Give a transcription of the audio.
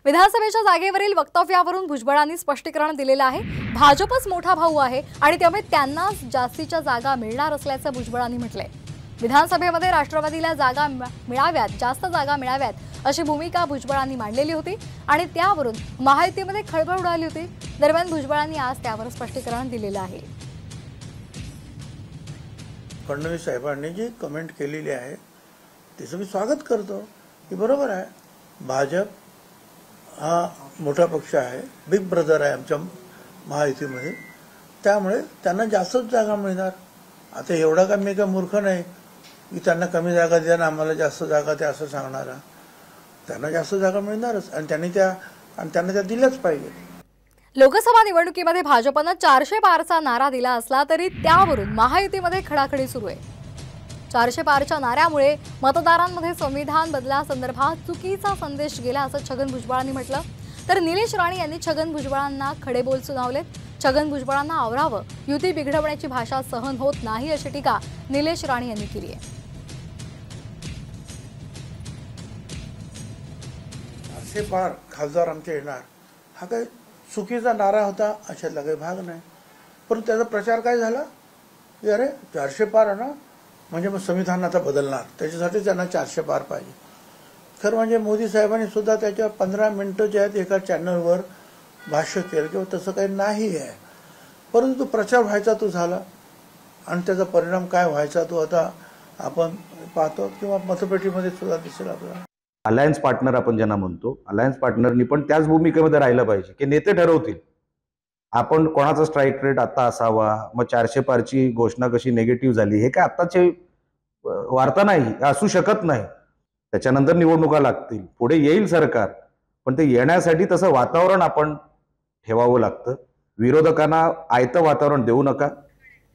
विधानसभेच्या जागेवरील वक्तव्यावरून भुजबळांनी स्पष्टीकरण दिलेलं आहे। भाजपच मोठा भाऊ आहे आणि त्यामुळे त्यांना जास्तीच्या जागा मिळणार असल्याचं भुजबळांनी म्हटलंय। विधानसभेमध्ये राष्ट्रवादीला जागा मिळाव्यात, जास्त जागा मिळाव्यात अशी भूमिका भुजबळांनी मांडलेली होती आणि त्यावरून महायुतीमध्ये खळबळ उडाली होती। दरम्यान भुजबळांनी आज त्यावर स्पष्टीकरण दिलेलं आहे। फडणवीस साहेबांनी जी कमेंट केलेली आहे त्याचं मी स्वागत करतो की बरोबर आहे। भाजप हा मोठा पक्ष आहे, बिग ब्रदर आहे आमच्या महायुतीमध्ये, त्यामुळे त्यांना जास्तच जागा मिळणार। आता एवढा का मी काय मूर्ख नाही की त्यांना कमी जागा द्या ना आम्हाला जास्त जागा द्या असं सांगणारा। त्यांना जास्त जागा मिळणारच आणि त्यांना त्या दिल्याच पाहिजे। लोकसभा निवडणुकीमध्ये भाजपने 400 पारचा नारा दिला असला तरी त्यावरून महायुतीमध्ये खडाखडी सुरू आहे। 400 पारच्या नाऱ्यामुळे मतदारांमध्ये संविधान बदलासंदर्भात चुकीचा संदेश गेला असं छगन भुजबळांनी म्हटलं। तर निलेश राणे यांनी छगन भुजबळांना खडे बोल सुनावलेत। छगन भुजबळांना आवरावं, युती बिघडवण्याची भाषा सहन होत नाही अशी टीका निलेश राणे यांनी केली आहे। 400 पार खासदार आमचे येणार हा काही चुकीचा नारा होता अशातला काही भाग नाही। परंतु त्याचा प्रचार काय झाला की अरे 400 पार आहे ना म्हणजे मग संविधान आता बदलणार, त्याच्यासाठी त्यांना 400 पार पाहिजे। खरं म्हणजे मोदी साहेबांनी सुद्धा त्याच्या 15 मिनिटं जे आहेत एका चॅनलवर भाष्य केलं किंवा तसं काही नाही आहे, परंतु प्रचार व्हायचा तो झाला आणि त्याचा परिणाम काय व्हायचा तो आता आपण पाहतो किंवा मतपेटीमध्ये सुद्धा दिसेल आपल्याला। अलायन्स पार्टनर आपण ज्यांना म्हणतो, अलायन्स पार्टनरनी पण त्याच भूमिकेमध्ये राहिलं पाहिजे की नेते ठरवतील आपण कोणाचा स्ट्राईक रेट आता असावा, मग 400 पारची घोषणा कशी नेगेटिव्ह झाली हे काय आत्ताची वार्ता नाही, असू शकत नाही। त्याच्यानंतर निवडणुका लागतील, पुढे येईल सरकार, पण ते येण्यासाठी तसं वातावरण आपण ठेवावं लागतं। विरोधकांना आयतं वातावरण देऊ नका।